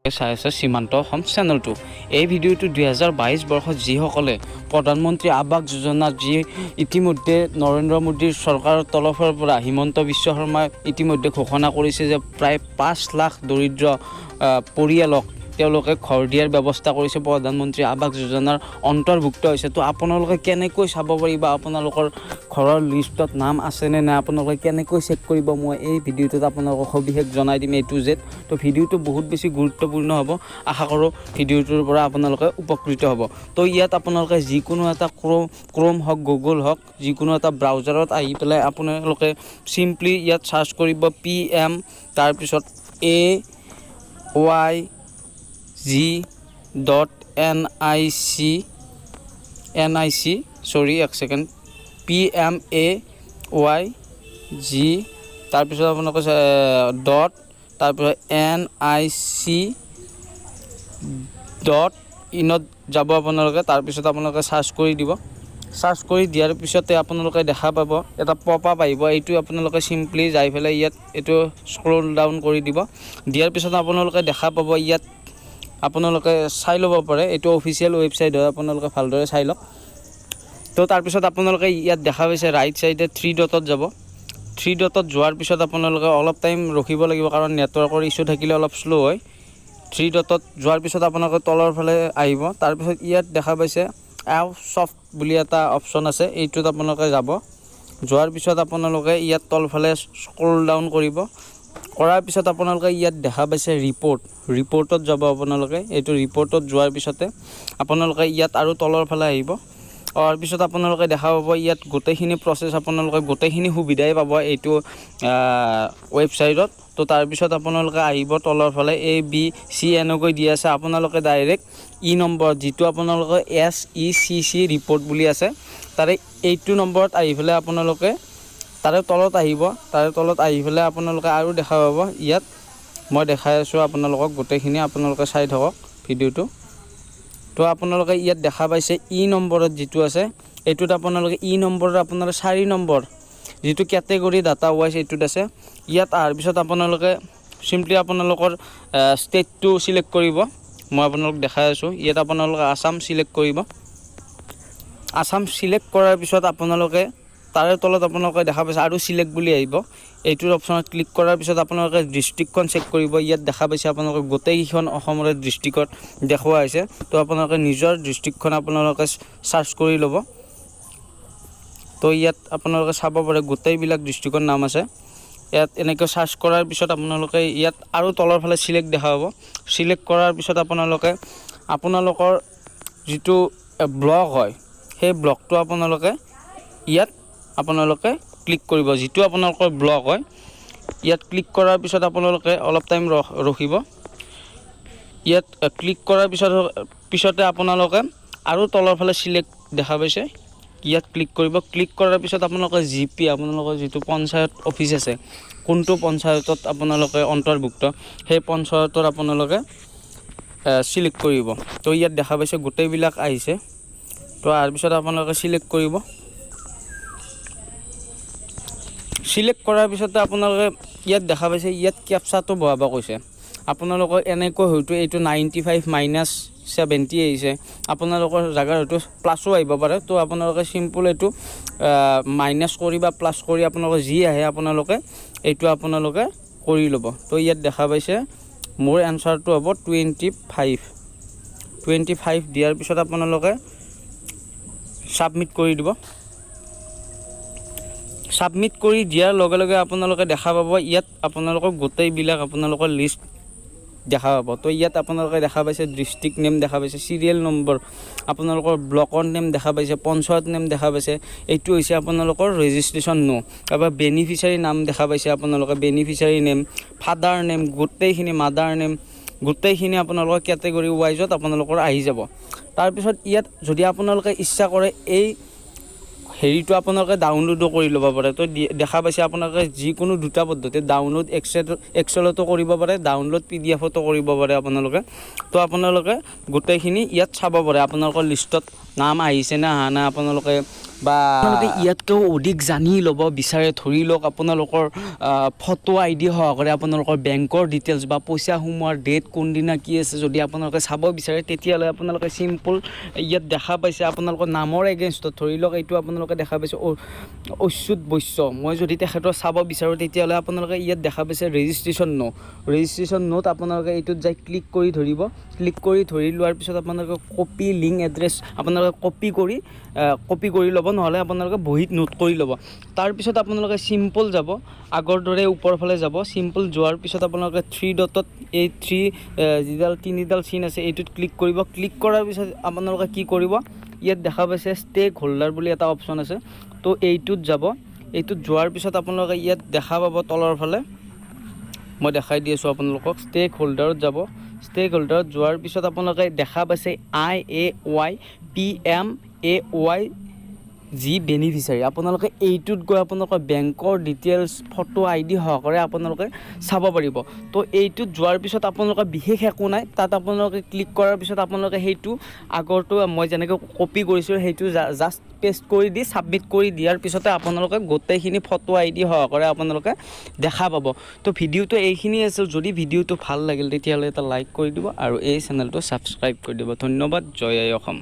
চাই আছে সীমান্ত অসম চেনেলটো। এই ভিডিঅ'টো 2022 বৰ্ষত যিসকলে প্ৰধানমন্ত্ৰী আৱাস যোজনা যি ইতিমধ্যে নৰেন্দ্ৰ মোদীৰ চৰকাৰৰ তৰফৰ পৰা হিমন্ত বিশ্ব শৰ্মাই ইতিমধ্যে ঘোষণা কৰিছে যে প্ৰায় 5 লাখ দৰিদ্ৰ পৰিয়ালক তেওঁলোকে ঘৰ দিয়াৰ ব্যৱস্থা কৰিছে, প্ৰধানমন্ত্ৰী আৱাস যোজনাৰ অন্তৰ্ভুক্ত হৈছে। তো আপোনালোকে কেনেকৈ চাব পাৰিব আপোনালোকৰ ঘৰৰ লিষ্টত নাম আছেনে নাই, আপোনালোকে কেনেকৈ চেক কৰিব, মই এই ভিডিঅ'টোত আপোনালোকক সবিশেষ জনাই দিম A to Z। তো ভিডিঅ'টো বহুত বেছি গুৰুত্বপূৰ্ণ হ'ব, আশা কৰোঁ ভিডিঅ'টোৰ পৰা আপোনালোকে উপকৃত হ'ব। তো ইয়াত আপোনালোকে যিকোনো এটা ক্ৰোম হওক গুগল হওক যিকোনো এটা ব্ৰাউজাৰত আহি পেলাই আপোনালোকে চিম্পলি ইয়াত চাৰ্চ কৰিব PM তাৰপিছত AYG.NIC সৰি এক ছেকেণ্ড PMAYG তাৰপিছত আপোনালোকে ডট তাৰপিছত NIC.in যাব আপোনালোকে। তাৰপিছত আপোনালোকে চাৰ্চ কৰি দিব। চাৰ্চ কৰি দিয়াৰ পিছতে আপোনালোকে দেখা পাব এটা পপ আপ আহিব। এইটো আপোনালোকে চিম্পলি যাই পেলাই ইয়াত এইটো স্ক্ৰল ডাউন কৰি দিব। দিয়াৰ পিছত আপোনালোকে দেখা পাব ইয়াত আপোনালোকে চাই ল'ব পাৰে, এইটো অফিচিয়েল ৱেবছাইট হয়, আপোনালোকে ভালদৰে চাই লওক। তো তাৰপিছত আপোনালোকে ইয়াত দেখা পাইছে ৰাইট চাইডে 3 ডটত যাব। 3 ডটত যোৱাৰ পিছত আপোনালোকে অলপ টাইম ৰখিব লাগিব, কাৰণ নেটৱৰ্কৰ ইছ্যু থাকিলে অলপ শ্ল' হয়। 3 ডটত যোৱাৰ পিছত আপোনালোকে তলৰ ফালে আহিব। তাৰপিছত ইয়াত দেখা পাইছে সফ্ট বুলি এটা অপশ্যন আছে, এইটোত আপোনালোকে যাব। যোৱাৰ পিছত আপোনালোকে ইয়াত তলফালে স্ক্ৰল ডাউন কৰিব। কৰাৰ পিছত আপোনালোকে ইয়াত দেখা পাইছে ৰিপৰ্টত যাব আপোনালোকে। এইটো ৰিপৰ্টত যোৱাৰ পিছতে আপোনালোকে ইয়াত আৰু তলৰ ফালে আহিব। অহাৰ পিছত আপোনালোকে দেখা পাব ইয়াত গোটেইখিনি প্ৰচেছ, আপোনালোকে গোটেইখিনি সুবিধাই পাব এইটো ৱেবছাইটত। তো তাৰপিছত আপোনালোকে আহিব তলৰ ফালে ABC এনেকৈ দি আছে, আপোনালোকে ডাইৰেক্ট নম্বৰ যিটো আপোনালোকে SECC ৰিপৰ্ট বুলি আছে তাৰে 8 নম্বৰত আহি পেলাই আপোনালোকে তাৰে তলত আহিব। তাৰে তলত আহি পেলাই আপোনালোকে আৰু দেখা পাব ইয়াত মই দেখাই আছোঁ আপোনালোকক গোটেইখিনি, আপোনালোকে চাই থাকক ভিডিঅ'টো। তো আপোনালোকে ইয়াত দেখা পাইছে নম্বৰত যিটো আছে এইটোত আপোনালোকে নম্বৰত আপোনাৰ 4 নম্বৰ যিটো কেটেগৰী ডাটা ৱাইজ এইটোত আছে। ইয়াত অহাৰ পিছত আপোনালোকে চিম্পলি আপোনালোকৰ ষ্টেটটো চিলেক্ট কৰিব। মই আপোনালোকক দেখাই আছোঁ, ইয়াত আপোনালোকে আসাম চিলেক্ট কৰিব। আসাম চিলেক্ট কৰাৰ পিছত আপোনালোকে তাৰে তলত আপোনালোকে দেখা পাইছে আৰু চিলেক্ট বুলি আহিব। এইটোৰ অপশ্যনত ক্লিক কৰাৰ পিছত আপোনালোকে ডিষ্ট্ৰিক্টখন চেক কৰিব। ইয়াত দেখা পাইছে আপোনালোকে গোটেইকেইখন অসমৰে ডিষ্ট্ৰিক্টত দেখুওৱা হৈছে। তো আপোনালোকে নিজৰ ডিষ্ট্ৰিক্টখন আপোনালোকে চাৰ্চ কৰি ল'ব। তো ইয়াত আপোনালোকে চাব পাৰে গোটেইবিলাক ডিষ্ট্ৰিক্টৰ নাম আছে। ইয়াত এনেকৈ চাৰ্চ কৰাৰ পিছত আপোনালোকে ইয়াত আৰু তলৰ ফালে চিলেক্ট দেখা পাব। চিলেক্ট কৰাৰ পিছত আপোনালোকৰ যিটো ব্লক হয় সেই ব্লকটো আপোনালোকে ইয়াত ক্লিক কৰিব, যিটো আপোনালোকৰ ব্লক হয়। ইয়াত ক্লিক কৰাৰ পিছত আপোনালোকে অলপ টাইম ৰখিব। ইয়াত ক্লিক কৰাৰ পিছতে আপোনালোকে আৰু তলৰ ফালে চিলেক্ট দেখা পাইছে, ইয়াত ক্লিক কৰিব। ক্লিক কৰাৰ পিছত আপোনালোকে GP আপোনালোকৰ যিটো পঞ্চায়ত অফিচ আছে, কোনটো পঞ্চায়তত আপোনালোকে অন্তৰ্ভুক্ত সেই পঞ্চায়তৰ আপোনালোকে চিলেক্ট কৰিব। তো ইয়াত দেখা পাইছে গোটেইবিলাক আহিছে। তো তাৰ পিছত আপোনালোকে চিলেক্ট কৰিব। চিলেক্ট কৰাৰ পিছতে আপোনালোকে ইয়াত দেখা পাইছে ইয়াত কেপচাটো বহাব কৈছে। আপোনালোকৰ এনেকৈ হয়তো এইটো 95 - 70 আহিছে, আপোনালোকৰ জেগাৰ হয়তো প্লাছো আহিব পাৰে। তো আপোনালোকে চিম্পল এইটো মাইনাছ কৰি বা প্লাছ কৰি আপোনালোকে যি আহে আপোনালোকে এইটো আপোনালোকে কৰি ল'ব। তো ইয়াত দেখা পাইছে মোৰ এনচাৰটো হ'ব 25 দিয়াৰ পিছত আপোনালোকে ছাবমিট কৰি দিব। ছাবমিট কৰি দিয়াৰ লগে লগে আপোনালোকে দেখা পাব ইয়াত আপোনালোকৰ গোটেইবিলাক আপোনালোকৰ লিষ্ট দেখা পাব। তো ইয়াত আপোনালোকে দেখা পাইছে ডিষ্ট্ৰিক্ট নেম দেখা পাইছে, চিৰিয়েল নম্বৰ, আপোনালোকৰ ব্লকৰ নেম দেখা পাইছে, পঞ্চায়ত নেম দেখা পাইছে। এইটো হৈছে আপোনালোকৰ ৰেজিষ্ট্ৰেশ্যন তাৰপৰা বেনিফিচিয়াৰী নাম দেখা পাইছে, আপোনালোকে বেনিফিচিয়াৰী নেম, ফাদাৰ নেম, গোটেইখিনি মাদাৰ নেম গোটেইখিনি আপোনালোকৰ কেটেগৰী ৱাইজত আপোনালোকৰ আহি যাব। তাৰপিছত ইয়াত যদি আপোনালোকে ইচ্ছা কৰে এই হেৰিটো আপোনালোকে ডাউনলোডো কৰি ল'ব পাৰে। তো দেখা পাইছে আপোনালোকে যিকোনো দুটা পদ্ধতি ডাউনলোড এক্সেলতো কৰিব পাৰে, ডাউনলোড PDFতো কৰিব পাৰে আপোনালোকে। তো আপোনালোকে গোটেইখিনি ইয়াত চাব পাৰে আপোনালোকৰ লিষ্টত নাম আহিছে নে অহা নাই, আপোনালোকে বা আপোনালোকে ইয়াতকৈও অধিক জানি ল'ব বিচাৰে, ধৰি লওক আপোনালোকৰ ফটো ID সহকাৰে আপোনালোকৰ বেংকৰ ডিটেইলছ বা পইচা সোমোৱাৰ ডেট কোনদিনা কি আছে যদি আপোনালোকে চাব বিচাৰে, তেতিয়াহ'লে আপোনালোকে চিম্পল ইয়াত দেখা পাইছে আপোনালোকৰ নামৰ এগেইনষ্টত, ধৰি লওক এইটো আপোনালোকে দেখা পাইছে অচ্যুত বৈশ্য, মই যদি তেখেতৰ চাব বিচাৰোঁ তেতিয়াহ'লে আপোনালোকে ইয়াত দেখা পাইছে ৰেজিষ্ট্ৰেশ্যন নোট আপোনালোকে এইটোত যাই ক্লিক কৰি ধৰিব। ক্লিক কৰি ধৰি লোৱাৰ পিছত আপোনালোকে কপি লিংক এড্ৰেছ আপোনালোকে কপি কৰি ল'ব, নহ'লে আপোনালোকে বহীত নোট কৰি ল'ব। তাৰপিছত আপোনালোকে চিম্পল যাব, আগৰ দৰে ওপৰ ফালে যাব। চিম্পল যোৱাৰ পিছত আপোনালোকে 3 ডটত এই যিডাল 3ডাল চিন আছে এইটোত ক্লিক কৰিব। ক্লিক কৰাৰ পিছত আপোনালোকে কি কৰিব, ইয়াত দেখা পাইছে ষ্টেক হোল্ডাৰ বুলি এটা অপশ্যন আছে, তো এইটোত যাব। এইটোত যোৱাৰ পিছত আপোনালোকে ইয়াত দেখা পাব তলৰ ফালে, মই দেখাই দি আছোঁ আপোনালোকক। ষ্টেক হোল্ডাৰত যাব। ষ্টেক হোল্ডাৰত যোৱাৰ পিছত আপোনালোকে দেখা পাইছে IAYPMAYG বেনিফিচিয়াৰী, আপোনালোকে এইটোত গৈ আপোনালোকৰ বেংকৰ ডিটেইলছ ফটো ID সহকাৰে আপোনালোকে চাব পাৰিব। তো এইটোত যোৱাৰ পিছত আপোনালোকে বিশেষ একো নাই, তাত আপোনালোকে ক্লিক কৰাৰ পিছত আপোনালোকে সেইটো আগৰটো মই যেনেকৈ কপি কৰিছিলোঁ সেইটো জাষ্ট পেষ্ট কৰি দি ছাবমিট কৰি দিয়াৰ পিছতে আপোনালোকে গোটেইখিনি ফটো ID সহকাৰে আপোনালোকে দেখা পাব। তো ভিডিঅ'টো এইখিনি আছিল। যদি ভিডিঅ'টো ভাল লাগিল তেতিয়াহ'লে এটা লাইক কৰি দিব আৰু এই চেনেলটো ছাবস্ক্ৰাইব কৰি দিব। ধন্যবাদ। জয় আই অসম।